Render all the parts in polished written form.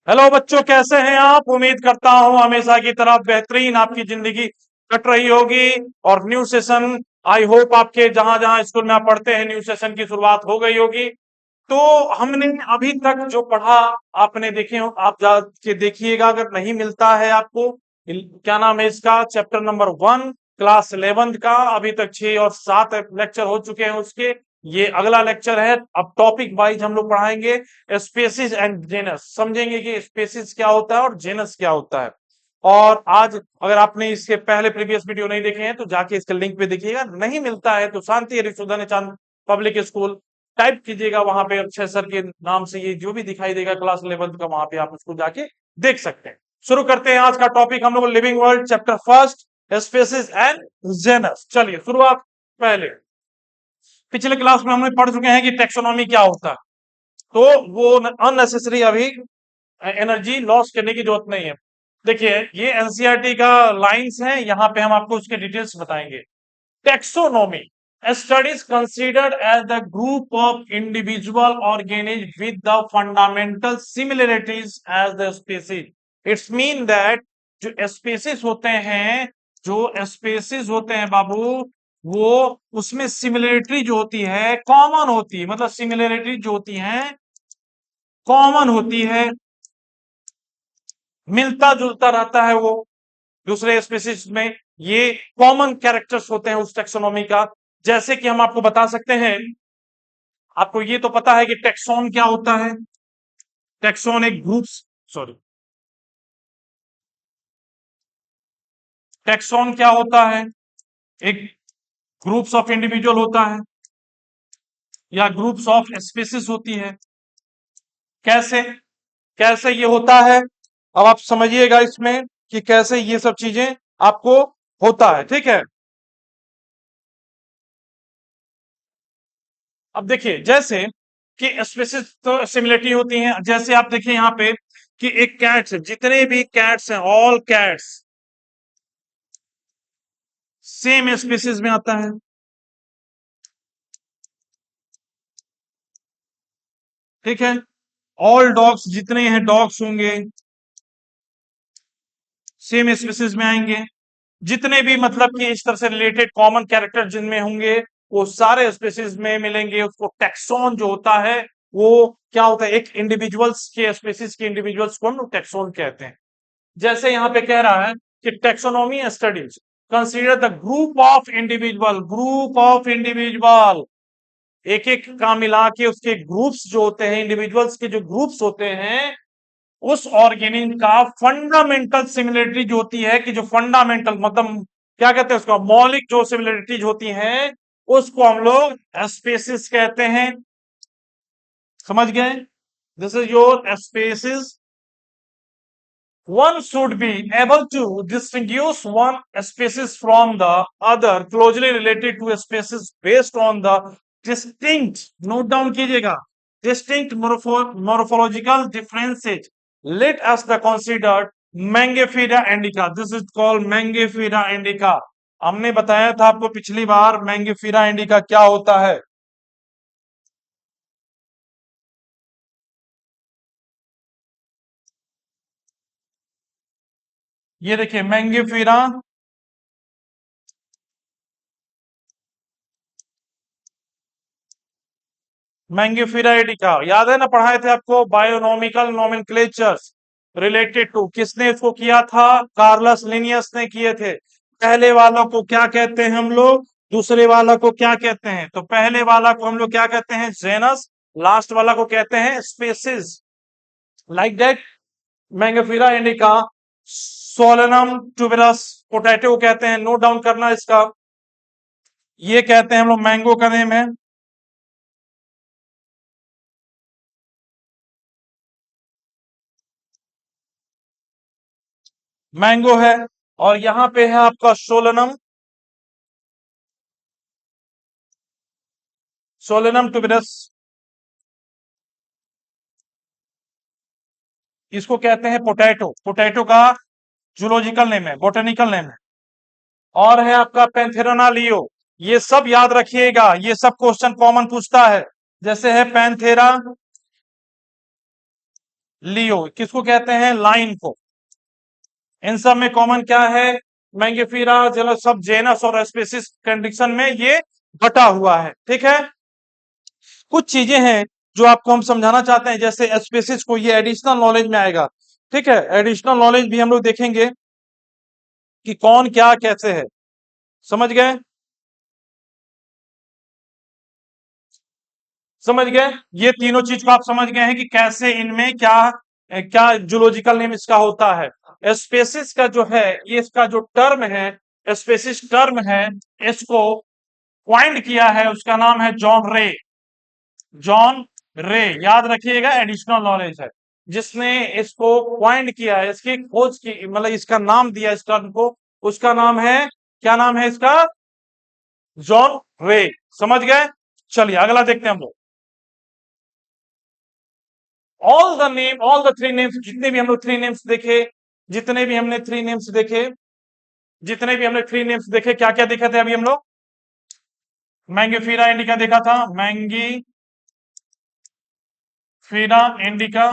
Hello बच्चों, कैसे हैं आप? उम्मीद करता हूं हमेशा की तरह बेहतरीन आपकी जिंदगी कट रही होगी। और न्यू सेशन, आई होप आपके जहां जहां स्कूल में आप पढ़ते हैं न्यू सेशन की शुरुआत हो गई होगी। तो हमने अभी तक जो पढ़ा, आपने देखे हो, आप जाके देखिएगा अगर नहीं मिलता है आपको। क्या नाम है इसका? चैप्टर नंबर 1, क्लास 11 का। अभी तक 6 और 7 लेक्चर हो चुके हैं उसके। ये अगला लेक्चर है। अब टॉपिक वाइज हम लोग पढ़ाएंगे। स्पेसिस एंड जेनस समझेंगे कि स्पेसिस क्या होता है और जेनस क्या होता है। और आज अगर आपने इसके पहले प्रीवियस वीडियो नहीं देखे हैं तो जाके इसके लिंक पे देखिएगा। नहीं मिलता है तो शांति हरिशोधन चांद पब्लिक स्कूल टाइप कीजिएगा, वहां पे अक्षय सर के नाम से ये जो भी दिखाई देगा क्लास 11 का, वहां पे आप उसको जाके देख सकते हैं। शुरू करते हैं आज का टॉपिक हम लोग, living world chapter first, species and genus. चलिए शुरुआत। पहले पिछले क्लास में हमने पढ़ चुके हैं कि टेक्सोनॉमी क्या होता है, तो वो अननेसेसरी अभी एनर्जी लॉस करने की जरूरत नहीं है। देखिए, ये एनसीईआरटी का लाइंस है, यहाँ पे हम आपको उसके डिटेल्स बताएंगे। Taxonomy: a study is considered as the group of individual organisms with the fundamental similarities as the species. It's mean that जो species होते हैं, जो species होते हैं बाबू, वो उसमें सिमिलरिटी जो होती है कॉमन होती है। मतलब सिमिलरिटी जो होती है कॉमन होती है, मिलता जुलता रहता है वो दूसरे स्पीसीज में। ये कॉमन कैरेक्टर्स होते हैं उस टेक्सोनॉमी का। जैसे कि हम आपको बता सकते हैं, आपको ये तो पता है कि टेक्सोन क्या होता है। टेक्सोन एक ग्रुप, सॉरी, टेक्सोन क्या होता है? एक ग्रुप्स ऑफ इंडिविजुअल होता है या ग्रुप्स ऑफ स्पीसीज होती है। कैसे कैसे ये होता है, अब आप समझिएगा इसमें कि कैसे ये सब चीजें आपको होता है। ठीक है, अब देखिए जैसे कि स्पीसीज तो सिमिलरिटी होती हैं। जैसे आप देखिए यहाँ पे कि एक कैट्स, जितने भी कैट्स हैं, ऑल कैट्स सेम स्पीसीज में आता है। ठीक है, ऑल डॉग्स, जितने हैं डॉग्स होंगे सेम स्पीसीज में आएंगे। जितने भी मतलब कि इस तरह से रिलेटेड कॉमन कैरेक्टर जिनमें होंगे वो सारे स्पीसीज में मिलेंगे। उसको टैक्सोन जो होता है वो क्या होता है, एक इंडिविजुअल्स के स्पीसीज के इंडिविजुअल्स को हम लोग टैक्सोन कहते हैं। जैसे यहाँ पे कह रहा है कि taxonomy studies consider the group of individual एक एक का मिला के उसके ग्रुप्स जो होते हैं, इंडिविजुअल्स के जो ग्रुप्स होते हैं, उस ऑर्गेनिज्म का फंडामेंटल सिमिलरिटी जो होती है, कि जो फंडामेंटल मतलब क्या कहते हैं उसका, मौलिक जो सिमिलरिटीज होती हैं, उसको हम लोग स्पेसिस कहते हैं। समझ गए? This is your species. One should be able to distinguish one species from the other closely related to a species based on the distinct, note down कीजिएगा, distinct morphological differences. Let us the considered Mangifera indica. This is called Mangifera indica. हमने बताया था आपको पिछली बार Mangifera indica क्या होता है। ये देखिए Mangifera, मैंगिफेरा इंडिका याद है ना, पढ़ाए थे आपको। बायोनॉमिकल नोमेनक्लेचर्स रिलेटेड टू, किसने इसको किया था? कार्लस लिनियस ने किए थे। पहले वालों को क्या कहते हैं हम लोग, दूसरे वाला को क्या कहते हैं? तो पहले वाला को हम लोग क्या कहते हैं? जेनस। लास्ट वाला को कहते हैं species. Like that, Mangifera indica, Solanum tuberosum potato को कहते हैं। नोट डाउन करना इसका, ये कहते हैं हम लोग, मैंगो का नेम है। मैंगो है। और यहाँ पे है आपका सोलनम, सोलेनम ट्यूबरस, इसको कहते हैं पोटैटो। पोटैटो का जूलॉजिकल नेम है, बोटेनिकल नेम है। और है आपका पैंथेराना लियो। ये सब याद रखिएगा, ये सब क्वेश्चन कॉमन पूछता है। जैसे है पैंथेरा लियो। किसको कहते हैं? लाइन को। इन सब में कॉमन क्या है? मैंगिफेरा चलो सब जेनस और स्पीसीज कंडीशन में ये बटा हुआ है। ठीक है, कुछ चीजें हैं जो आपको हम समझाना चाहते हैं, जैसे स्पीसीज को, ये एडिशनल नॉलेज में आएगा। ठीक है, एडिशनल नॉलेज भी हम लोग देखेंगे कि कौन क्या कैसे है। समझ गए? समझ गए? ये तीनों चीज को आप समझ गए हैं कि कैसे इनमें क्या क्या जूलॉजिकल नेम इसका होता है। स्पेसिस का जो है, ये इसका जो टर्म है, स्पेसिस टर्म है, इसको पॉइंट किया है, उसका नाम है जॉन रे। जॉन रे, याद रखिएगा, एडिशनल नॉलेज है। जिसने इसको पॉइंट किया है, इसकी खोज की, मतलब इसका नाम दिया इस टर्म को, उसका नाम है, क्या नाम है इसका? जॉन रे। समझ गए? चलिए अगला देखते हैं हम लोग। ऑल द थ्री नेम्स, जितने भी हम लोग थ्री नेम्स देखे, जितने भी हमने थ्री नेम्स देखे, जितने भी हमने थ्री नेम्स देखे, क्या क्या देखे थे अभी हम लोग? मैंगीफीरा इंडिका देखा था, Mangifera indica,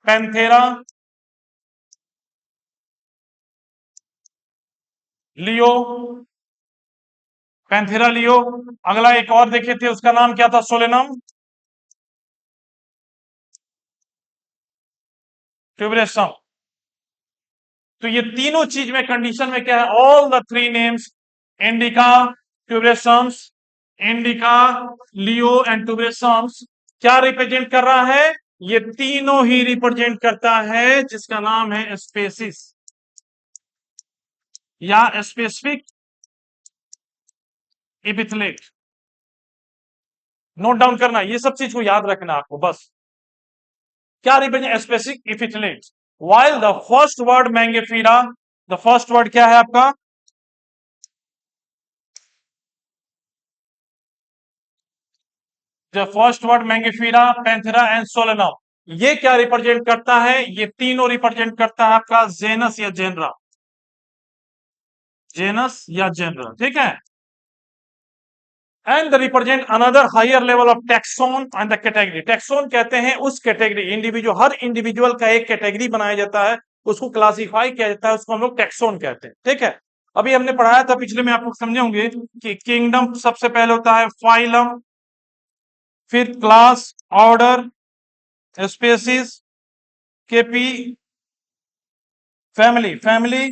Panthera leo, Panthera leo. अगला एक और देखे थे, उसका नाम क्या था? Solanum tuberosum. तो ये तीनों चीज में कंडीशन में क्या है? All the three names, indica, tuberosums, indica, leo and tuberosums, क्या रिप्रेजेंट कर रहा है? ये तीनों ही रिप्रेजेंट करता है जिसका नाम है स्पेसिस या स्पेसिफिक एपिथेलेट। नोट डाउन करना, ये सब चीज को याद रखना आपको बस। क्या represent? Specific epithet. while the first word Mangifera, the first word क्या है आपका? the first word Mangifera, Panthera and Solanum, ये क्या रिप्रेजेंट करता है? ये तीनों रिप्रेजेंट करता है आपका जेनस या जेनरा, जेनस या जेनरा। ठीक है, and represent another higher level of taxon and the category. Taxon कहते हैं उस कैटेगरी, इंडिविजुअल, हर इंडिविजुअल का एक कैटेगरी बनाया जाता है, उसको क्लासिफाई किया जाता है, उसको हम लोग टेक्सोन कहते हैं। ठीक है, अभी हमने पढ़ाया था पिछले में, आप लोग समझे होंगे कि किंगडम सबसे पहले होता है फाइलम, फिर क्लास, ऑर्डर, स्पेसीज, केपी, family, family,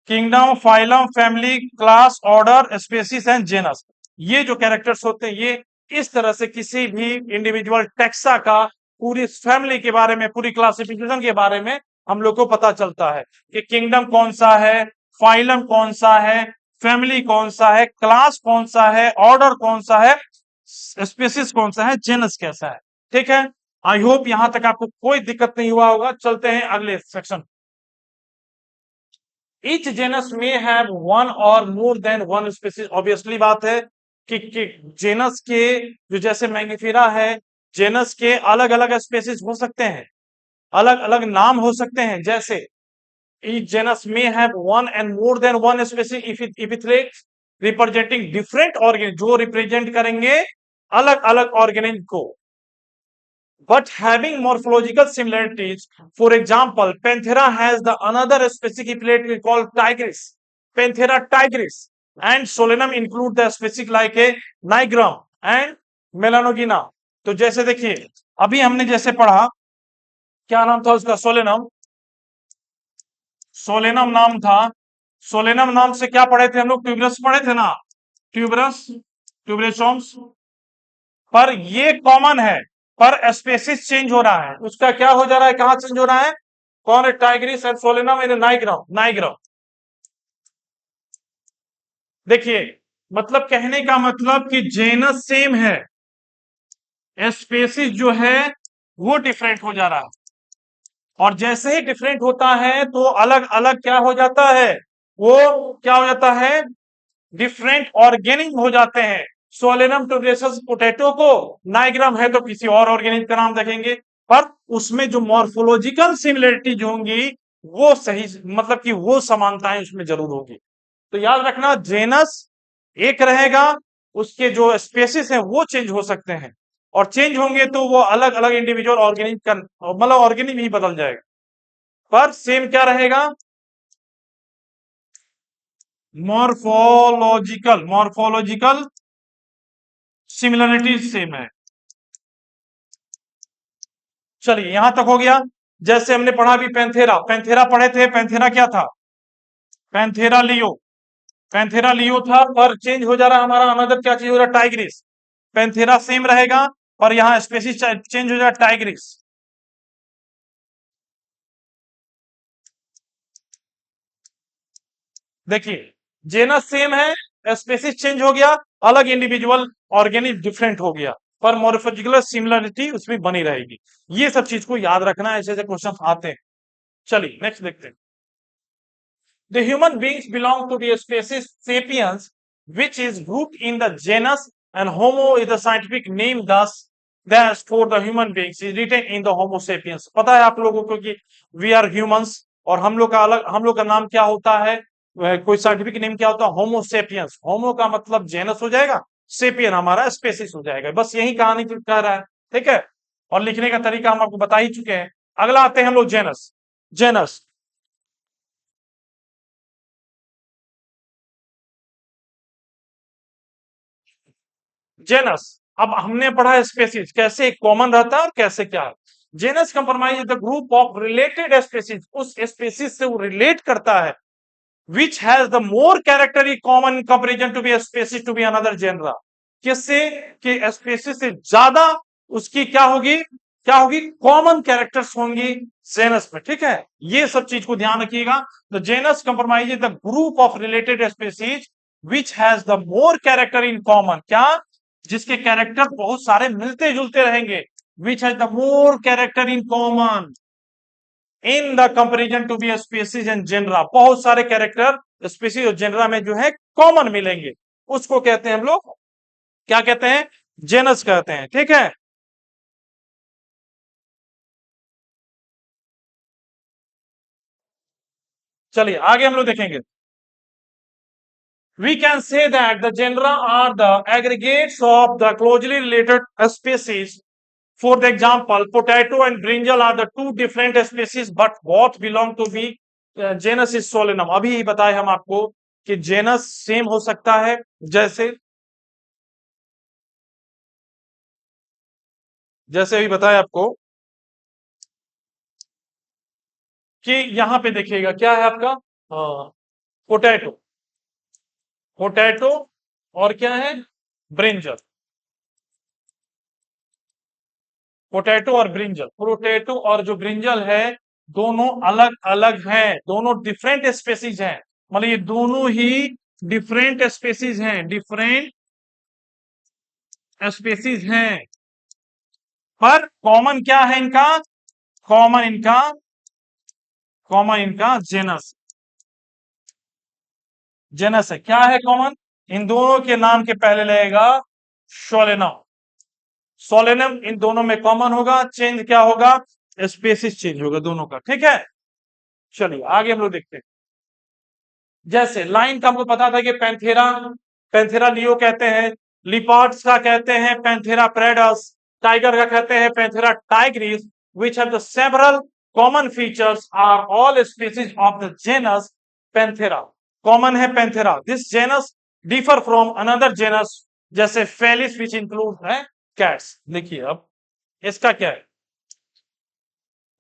kingdom, phylum, family, class, order, species and genus. ये जो कैरेक्टर्स होते हैं, ये इस तरह से किसी भी इंडिविजुअल टेक्सा का, पूरी फैमिली के बारे में, पूरी क्लासिफिकेशन के बारे में हम लोग को पता चलता है कि किंगडम कौन सा है, फाइलम कौन सा है, फैमिली कौन सा है, क्लास कौन सा है, ऑर्डर कौन सा है, स्पेसीज कौन सा है, जेनस कैसा है। ठीक है, आई होप यहां तक आपको कोई दिक्कत नहीं हुआ होगा। चलते हैं अगले सेक्शन। ईच जेनस में हैव वन और मोर देन वन स्पीसीज। ऑब्वियसली बात है कि जेनस के, जो जैसे मैंगीफेरा है, जेनस के अलग अलग स्पीसीज हो सकते हैं, अलग अलग नाम हो सकते हैं। जैसे ईच जेनस में have one and more than one species epithets representing different organisms, जो रिप्रेजेंट करेंगे अलग अलग ऑर्गेनिज को, but having morphological similarities. For example, Panthera has the another specific epithet we call tigris, Panthera tigris, and Solenum include the specific like a nigrum and melanogina. तो जैसे देखिए, अभी हमने जैसे पढ़ा, क्या नाम था उसका? सोलेनम, सोलेनम नाम था। सोलेनम नाम से क्या पढ़े थे हम लोग? ट्यूबरस पढ़े थे ना, ट्यूबरस, ट्यूबरेसोम्स। पर ये कॉमन है, पर स्पेसिस चेंज हो रहा है। उसका क्या हो जा रहा है, कहां चेंज हो रहा है? कौन है? Tigris and Solanum in nigrum, nigrum. देखिए, मतलब कहने का मतलब कि जेनस सेम है, स्पेसिस जो है वो डिफरेंट हो जा रहा है। और जैसे ही डिफरेंट होता है तो अलग अलग क्या हो जाता है? वो क्या हो जाता है? डिफरेंट ऑर्गेनिज्म हो जाते हैं। सोलेनम ट्यूबरेसस पोटैटो को, नाइग्राम है तो किसी और ऑर्गेनिज्म का नाम देखेंगे, पर उसमें जो मॉर्फोलॉजिकल सिमिलरिटीज होंगी वो सही, मतलब कि वो समानताएं उसमें जरूर होगी। तो याद रखना, जेनस एक रहेगा, उसके जो स्पेसिस हैं वो चेंज हो सकते हैं, और चेंज होंगे तो वो अलग अलग इंडिविजुअल ऑर्गेनिज्म का मतलब ऑर्गेनिज्म ही बदल जाएगा, पर सेम क्या रहेगा, मॉर्फोलॉजिकल सिमिलरिटी सेम है। चलिए यहां तक हो गया। जैसे हमने पढ़ा भी पैंथेरा, पैंथेरा पढ़े थे, पैंथेरा क्या था, पैंथेरा लियो, पैंथेरा लियो था, पर चेंज हो जा रहा है हमारा अनदर क्या चीज हो रहा है, टाइग्रिस। पैंथेरा सेम रहेगा और यहाँ स्पेसीज चेंज हो जाए टाइग्रिस। देखिए जेनस सेम है, स्पेसीज चेंज हो गया, अलग इंडिविजुअल ऑर्गेनिक डिफरेंट हो गया, पर मॉर्फोलॉजिकल सिमिलरिटी उसमें बनी रहेगी। ये सब चीज को याद रखना, ऐसे ऐसे क्वेश्चन आते हैं। चलिए नेक्स्ट देखते हैं। The human beings belong to the species sapiens, which is grouped in the genus, and Homo is the scientific name. Thus for the human beings is written in the Homo sapiens. पता है आप लोगों को कि we are humans और हम लोग का अलग, हम लोग का नाम क्या होता है, कोई साइंटिफिक नेम क्या होता है, होमो सेपियंस। होमो का मतलब जेनस हो जाएगा, सेपियन हमारा स्पेसिस हो जाएगा। बस यही कहानी कह रहा है, ठीक है। और लिखने का तरीका हम आपको बता ही चुके हैं। अगला आते हैं हम लोग जेनस। जेनस जेनस, अब हमने पढ़ा स्पेसीज कैसे कॉमन रहता है और कैसे क्या है। Genus compromise the group of related species, उस स्पेसीज से वो रिलेट करता है, which has the more character common in comparison to be a species to be another genera। किससे, कि स्पेसीज से ज्यादा उसकी क्या होगी, क्या होगी, कॉमन कैरेक्टर्स होंगी जेनस में, ठीक है। ये सब चीज को ध्यान रखिएगा। The genus compromise the group of related species which has the more character in common, क्या, जिसके कैरेक्टर बहुत सारे मिलते जुलते रहेंगे, which has the more character in common in the comparison to be species and genera. बहुत सारे character species और जेनरा में जो है कॉमन मिलेंगे, उसको कहते हैं हम लोग क्या कहते हैं, जेनस कहते हैं, ठीक है। चलिए आगे हम लोग देखेंगे। We can say that the genera are the aggregates of the closely related species. For the example, potato and brinjal are the two different species, but both belong to the genus is Solanum। अभी ही बताए हम आपको कि genus same हो सकता है, जैसे जैसे अभी बताया आपको कि यहां पे देखिएगा क्या है आपका, पोटैटो, पोटैटो और क्या है, ब्रिंजल। पोटैटो और ब्रिंजल, पोटैटो और जो ब्रिंजल है दोनों अलग अलग हैं, दोनों डिफरेंट स्पेसीज हैं, मतलब ये दोनों ही डिफरेंट स्पेसीज हैं, डिफरेंट स्पेसीज हैं, पर कॉमन क्या है इनका, कॉमन इनका, कॉमन इनका जेनस, जेनस है। क्या है कॉमन, इन दोनों के नाम के पहले लगेगा सोलेनम, सोलेनम इन दोनों में कॉमन होगा, चेंज क्या होगा, स्पेसिस चेंज होगा दोनों का, ठीक है। चलिए आगे हम लोग देखते हैं। जैसे लाइन का हमको पता था कि पैंथेरा, पैंथेरा लियो कहते हैं, लिपार्ड्स का कहते हैं पैंथेरा प्रेडस, टाइगर का कहते हैं Panthera Tigris, which have the several common features are all species of the genus Panthera। Common है Panthera, this genus differ from another genus, जैसे फेलिस विच इंक्लूड है कैट्स। देखिए अब इसका क्या है,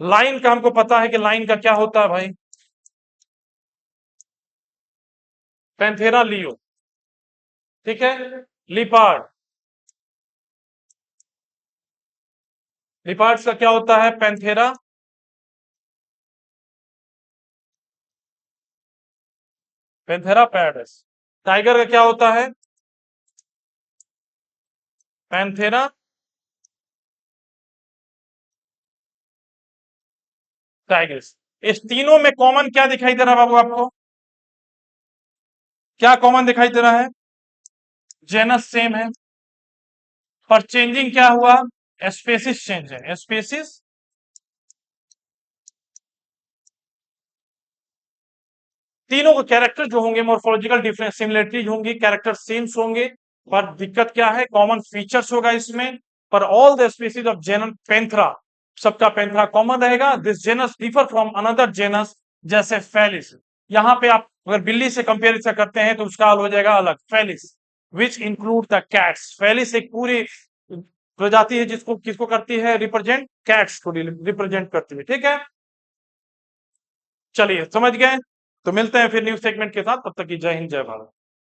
लाइन का हमको पता है कि लाइन का क्या होता है भाई, पैंथेरा लियो, ठीक है। लिपार्ड, लिपार्ड्स का क्या होता है, पैंथेरा, पैंथेरा पैरडस। टाइगर का क्या होता है, पैंथेरा टाइगर्स। इस तीनों में कॉमन क्या दिखाई दे रहा है बाबू आपको, क्या कॉमन दिखाई दे रहा है, जेनस सेम है, पर चेंजिंग क्या हुआ, स्पेसिस चेंज है, स्पेसिस, तीनों के कैरेक्टर जो होंगे मोर्फोलॉजिकल डिफरेंस सिमिलरिटीज होंगी, कैरेक्टर सेम्स होंगे, पर दिक्कत क्या है, कॉमन फीचर्स होगा इसमें, पर all the species of genus Panthera, सबका पेंथ्रा कॉमन रहेगा। This genus differ from another genus, जैसे फेलिस, यहाँ पे आप अगर बिल्ली से कंपेयर करते हैं तो उसका हाल हो जाएगा अलग, Felis, which include the cats. Felis एक पूरी प्रजाति है जिसको किसको करती है रिप्रेजेंट, कैट्स को रिप्रेजेंट करती है, ठीक है। चलिए समझ गए, तो मिलते हैं फिर न्यूज सेगमेंट के साथ, तब तक की जय हिंद जय भारत।